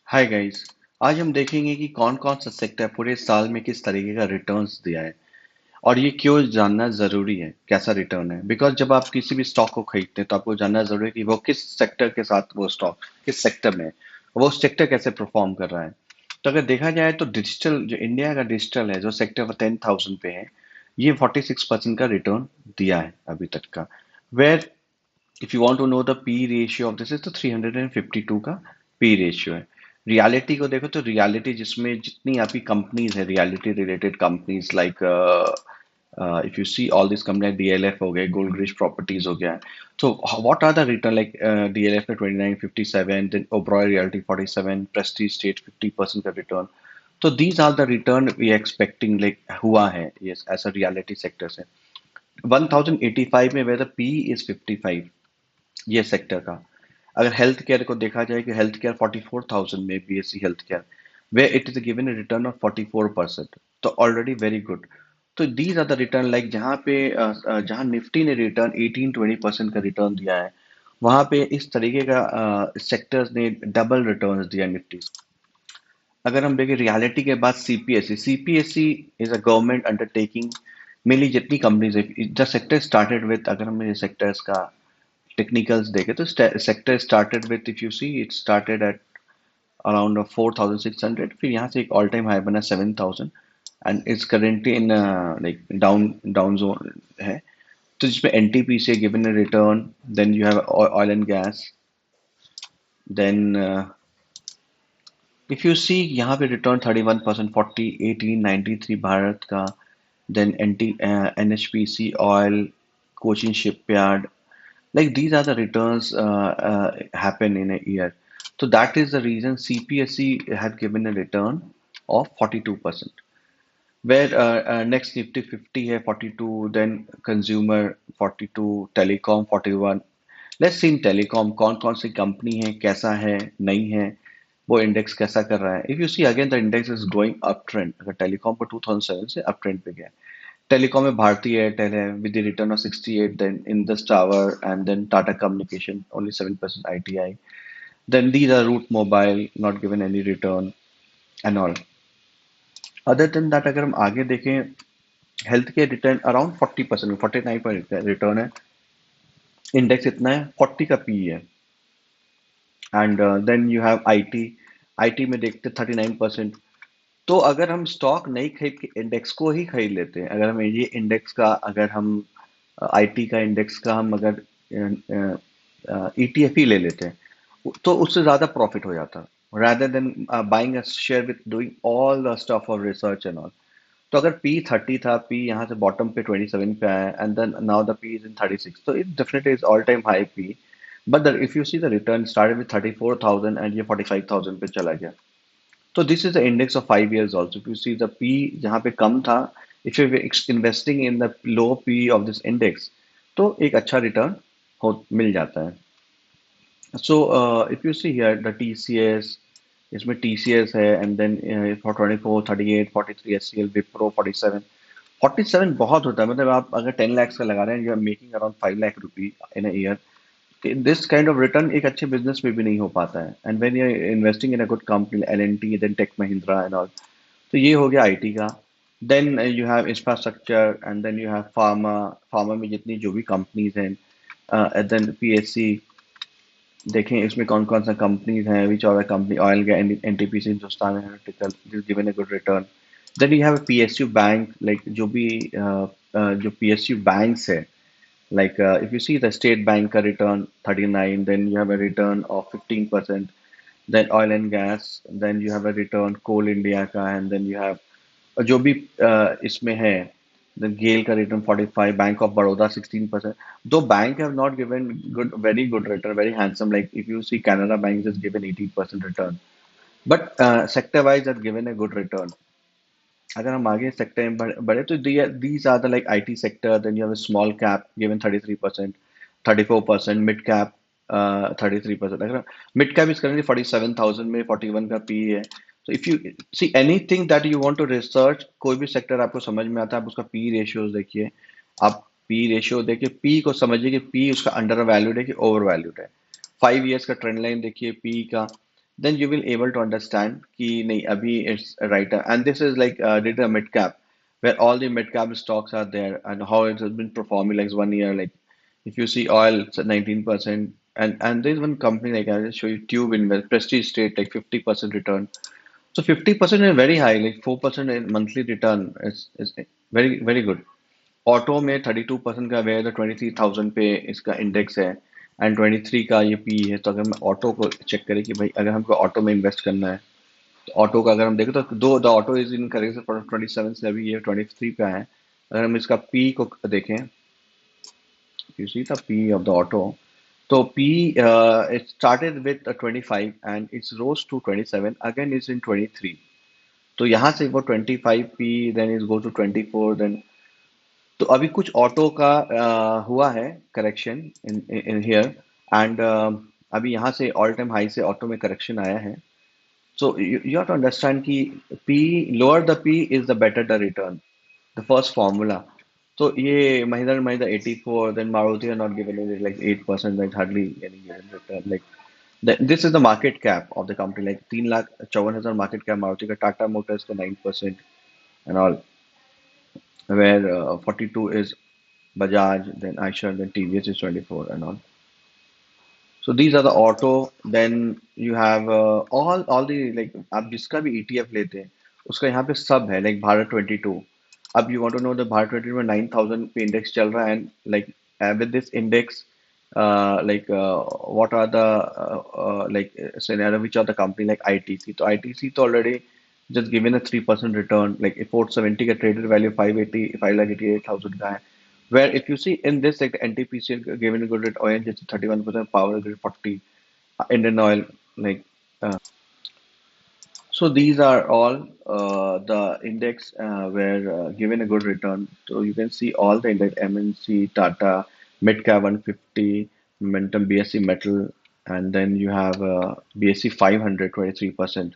Hi guys. आज हम देखेंगे कि कौन कौन सा सेक्टर पूरे साल में किस तरीके का रिटर्न्स दिया है और ये क्यों जानना जरूरी है, कैसा रिटर्न है। बिकॉज जब आप किसी भी स्टॉक को खरीदते हैं तो आपको जानना जरूरी है कि वो किस सेक्टर के साथ वो स्टॉक किस सेक्टर में है, वो सेक्टर कैसे परफॉर्म कर रहा है। तो अगर देखा जाए तो डिजिटल जो इंडिया का डिजिटल है जो सेक्टर 10,000 पे है, ये 46% का रिटर्न दिया है अभी तक का। Where if you want to know the P ratio of this is तो 352 का पी रेशियो है। रियलिटी को देखो तो रियलिटी जिसमें जितनी आपकी कंपनीज है, reality related companies like if you see all this company DLF हो गए, गोल्ड प्रॉपर्टीज हो गया। तो what are the return like DLF में 2957, then Oberoi reality 47, Prestige state 50% का रिटर्न। तो these are the return we expecting like हुआ है yes as a reality sector से। 1085 में वेयर द पी इज 55 ये सेक्टर का। अगर हेल्थ केयर को देखा जाए कि हेल्थ केयर 44,000 में BSC health care way it is given a return of 44%, तो ऑलरेडी वेरी गुड। तो these are the return like जहाँ पे जहाँ निफ्टी ने रिटर्न 18-20% का रिटर्न दिया है, वहां पे इस तरीके का सेक्टर्स ने डबल रिटर्न दिया निफ्टी। अगर हम देखें रियलिटी के बाद CPSC, CPSC is a government undertaking. Mainly जितनी कंपनीज है द सेक्टर स्टार्टेड विद, अगर हम सेक्टर्स का टेक्निकल्स देखे तो sector started with, if you see it started at around 4,600, फिर यहाँ से एक ऑल टाइम हाई बना 7,000 and it's currently in like down down zone है। तो जिसमें एनटीपी से given return, then you have oil and gas, then if you see यहाँ पे रिटर्न 31%, 40, 18, 93 भारत का, then NHPC oil, Cochin shipyard, like these are the returns happen in a year. So that is the reason CPSE had given a return of 42%. Where next Nifty 50 है 42, then consumer 42, telecom 41. Let's see in telecom कौन कौन सी company है, कैसा है, नहीं है, वो index कैसा कर रहा है। If you see again the index is going up trend. अगर टेलीकॉम पर 2007 से अप ट्रेंड पे गया, टेलीकॉम में भारती एयरटेल है with the return of 68, then Indus Tower and then Tata Communication only 7% ITI. Then these are Root Mobile not given any return and all. Other than that अगर हम आगे देखें, हेल्थ के return around 40%, 49 पर return है, index इतना है, 40 का पी है। And then you have IT, IT में देखते 39%। तो अगर हम स्टॉक नहीं खरीद के इंडेक्स को ही खरीद लेते हैं, अगर हम ये इंडेक्स का, अगर हम आईटी का इंडेक्स का हम अगर ईटीएफ ही ले लेते हैं तो उससे ज़्यादा प्रॉफिट हो जाता, rather than buying a share with doing all the stuff of research and all. तो अगर पी 30 था, पी यहाँ से बॉटम पे 27 पे आया and then now the P is in 36, तो it definitely is all time high P. But if you see the return started with 34,000 and ये 45,000 पे चला गया। तो this is the index of 5 years also. If you see the P जहाँ पे कम था, if you investing in the low P of this index, तो एक अच्छा रिटर्न हो मिल जाता है। So if you see here the TCS, इसमें टीसीएस है and then for 24, 38, 43 HCL, Wipro 47। 47 बहुत होता है, मतलब आप अगर 10 lakhs का लगा रहे हैं, you are making around 5 lakh rupee in a year. This kind of return एक अच्छे बिजनेस में भी नहीं हो पाता है। And when you are investing in a good company LNT, then Tech Mahindra and all. तो ये हो गया आईटी का। Then you have infrastructure and then you have pharma. Pharma में जितनी जो भी कंपनीज हैं, देन पीएससी देखें इसमें कौन कौन सा कंपनीज हैं, which are company oil gas, NTPC, Hindustan Aeronautical, given a good return. Then you have PSU bank, like जो भी जो पीएसयू बैंक्स है, like if you see the state bank का return 39, then you have a return of 15%, then oil and gas, then you have a return coal india का, and then you have जो भी इसमें है, then गेल का return 45, bank of Baroda 16%। दो bank have not given good very good return, very handsome, like if you see Canara bank is given 18% return, but sector wise have given a good return. अगर हम आगे sector में बढ़े तो these are the like IT sector, then you have a small cap given 33%, 34%, mid cap 33%। अगर mid cap is currently 47,000 में 41 का P है। तो if you see anything that you want to research, कोई भी सेक्टर आपको समझ में आता है, आप उसका पी रेशियोज देखिए। आप पी रेशियो देखिए, पी को समझिए कि पी उसका अंडर वैल्यूड है कि ओवर वैल्यूड है। 5 years का ट्रेंड लाइन देखिए पी का, then you will able to understand कि नहीं अभी it's right and this is like did a mid cap where all the mid cap stocks are there and how it has been performing like 1 year like if you see oil it's at 19% and there's one company like I'll just show you Tube Invest Prestige State like 50% return so 50% is very high like 4% in monthly return is very very good auto में 32% का where 23,000 पे इसका index है and 23 का ये P है तो अगर मैं ऑटो को चेक करें कि भाई अगर हमको ऑटो में इन्वेस्ट करना है तो ऑटो का अगर हम देखें तो दो the auto is in correct for 27 से अभी ये 23 पे है अगर हम इसका पी को देखें you see the P of the auto तो P it started with 25 and it's rose to 27 again is in 23 तो यहाँ से वो 25 P then is go to 24 then तो अभी कुछ ऑटो का हुआ है correction in in here and अभी यहाँ से ऑल टाइम हाई से ऑटो में करेक्शन आया है so you have to understand कि P lower the P is the better the return the first formula तो ये Mahindra and Mahindra 84 then Maruti are not given it like 8% like hardly any given return like this is the market cap of the company like 3,54,000 market cap Maruti का Tata Motors का 9% and all where 42 is Bajaj, then Eicher, then TVS is 24 and all. So these are the auto. Then you have all the like आप जिसका भी ETF लेते हैं उसका यहाँ पे सब है like भारत 22. अब you want to know the Bharat 22 में 9,000 पे इंडेक्स चल रहा है and like with this index like what are the like scenario which are the company like ITC. तो ITC तो already just given a 3% return like 470 का traded value 580 5,88,000 का है where if you see in this like the NTPC given a good rate ONGC it's 31% power grid 40 Indian oil like so these are all the index where given a good return so you can see all the index MNC Tata Midcap 150 Momentum BSE Metal and then you have BSE 500 23%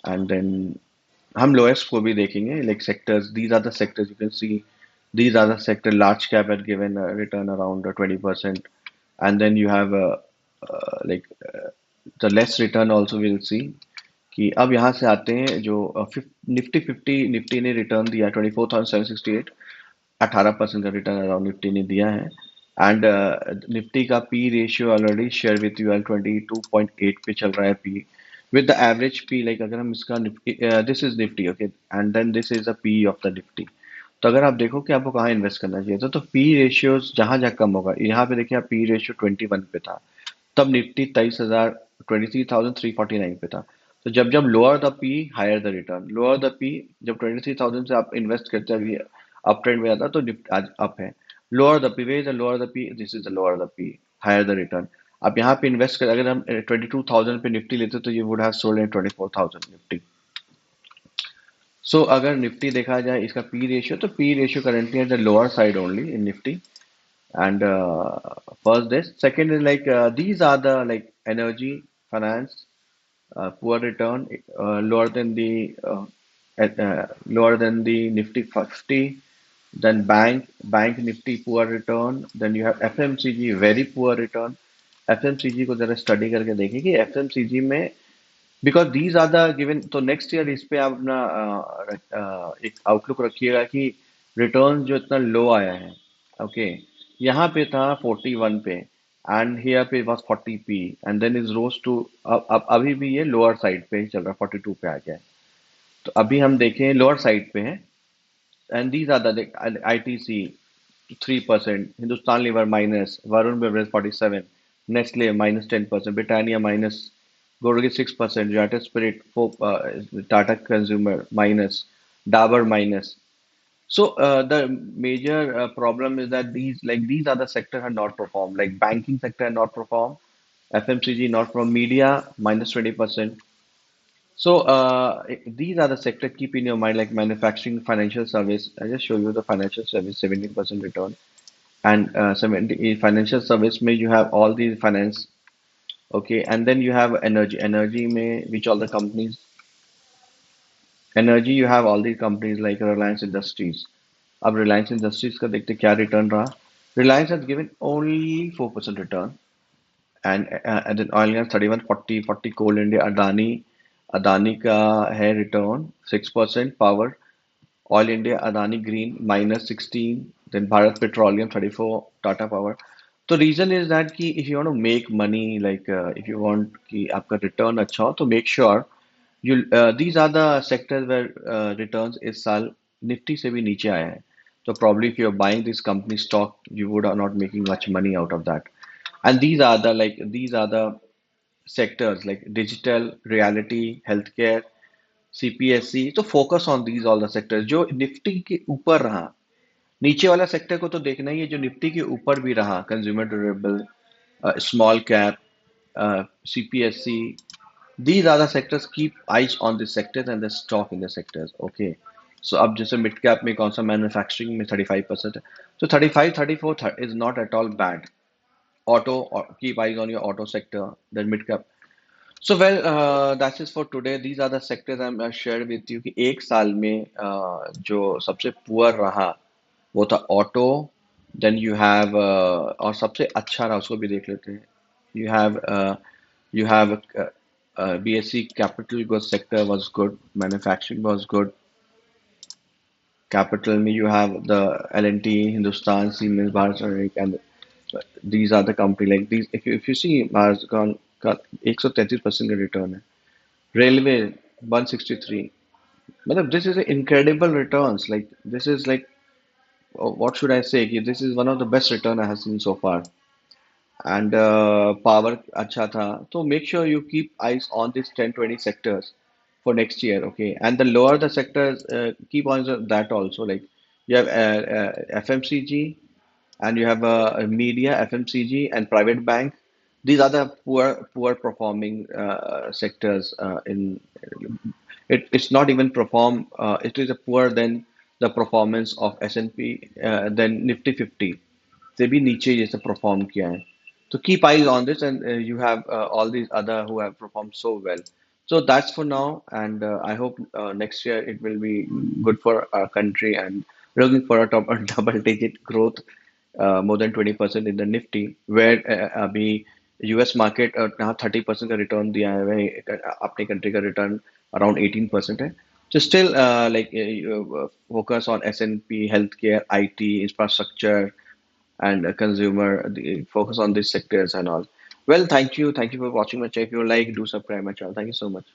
and then हम lowest को भी देखेंगे like sectors these are the sectors you can see these are the sector large cap had given a return around 20% and then you have like the less return also we'll see कि अब यहाँ से आते हैं जो Nifty 50 Nifty ने return दिया 24,768 18% का रिटर्न अराउंड निफ्टी ने दिया है एंड निफ्टी का P ratio already share with U L 22.8 पे चल रहा है P with the average P like अगर हम इसका Nifty this is Nifty okay and then this is a P of the Nifty तो अगर आप देखो कि आपको कहाँ इन्वेस्ट करना चाहिए तो P रेशियोज जहाँ जहाँ कम होगा यहाँ पे देखिए आप P रेशियो 21 पे था तब निफ्टी 23,349 पे था तो जब जब lower the P higher the return lower the P जब 23,000 से आप इन्वेस्ट करते हैं अप ट्रेंड में आता तो आज अप है lower the P way is lower the P this is the lower the P higher the return आप यहाँ पे इन्वेस्ट कर अगर हम 22,000 पे निफ्टी लेते तो ये would have sold in 24,000 Nifty so अगर निफ्टी देखा जाए इसका पी रेशियो तो P ratio currently at the lower side only in Nifty and first this second is like these are the like energy finance poor return lower than the nifty 50 then bank nifty poor return then you have FMCG very poor return FMCG को जरा study करके देखें कि FMCG में because these are the given तो next year इस पे आप अपना एक आउटलुक रखिएगा कि रिटर्न जो इतना लो आया है ओके यहाँ पे था 41 पे एंड हियर पे was 40 P and then is rose to अब अभी भी ये लोअर साइड पे ही चल रहा है 42 पे आ गया है तो अभी हम देखें लोअर साइड पे है and these are the ITC 3% Hindustan Lever minus Varun Beverage 47 Nestle minus 10% Britannia minus Gorgi 6%, United Spirit 4, Tata Consumer minus, Dabur minus. So the major problem is that these are the sector have not performed. Like banking sector have not performed, FMCG not from media minus 20%. So these are the sector keep in your mind like manufacturing, financial service. I just show you the financial service 17% return and 70 financial service may you have all the finance. Okay, and then you have energy. Energy may which all the companies energy you have all the companies like Reliance Industries. अब Reliance Industries का देखते क्या return रहा Reliance has given only 4% return and then oil and gas 31, 40, 40 coal India, Adani का है return 6%, power Oil India, Adani Green minus 16, then Bharat Petroleum 34, Tata Power. So reason is that कि if you want to make money, like if you want कि आपका return अच्छा हो, तो make sure you these are the sectors where returns इस साल Nifty से भी नीचे आए हैं. So probably if you're buying this company stock, you would are not making much money out of that. And these are the sectors like digital, reality, healthcare, CPSC तो focus on these all the sectors जो निफ्टी के ऊपर रहा नीचे वाला sector को तो देखना ही है जो निफ्टी के ऊपर भी रहा consumer durable small cap CPSC these are the sectors keep eyes on the sectors and the stock in the sectors okay so अब जैसे मिड कैप में कौन सा मैन्युफैक्चरिंग में 35% है तो 35 34 is not at all bad auto keep eyes on your auto sector then mid cap. So well, that is for today. These are the sectors I'm shared with you कि एक साल में जो सबसे पुअर रहा वो था ऑटो देन यू हैव और सबसे अच्छा रहा उसको भी देख लेते हैं you have BSE capital goods sector was good manufacturing was good capital में you have the L&T Hindustan Siemens Bharat Electronics and these are the company like these if you see Bharat का 133% का return है Railway 163. Matlab, this is incredible returns. Like this is like what should I say? कि This is one of the best return I have seen so far. And power अच्छा था. So make sure you keep eyes on these 10, 20 sectors for next year. Okay. And the lower the sectors, keep on that also. Like you have FMCG and you have media, FMCG, and private bank. These are the poor performing sectors in it's not even perform it is a poor than the performance of S&P then Nifty 50 से भी नीचे जैसे perform किया है so keep eyes on this and you have all these other who have performed so well so that's for now and I hope next year it will be good for our country and looking for a double digit growth more than 20% in the Nifty where अभी US market now 30% का return दिया है वही अपनी country का return around 18% है so still focus on S&P healthcare IT infrastructure and consumer focus on these sectors and all well thank you for watching my channel if you like do subscribe my channel thank you so much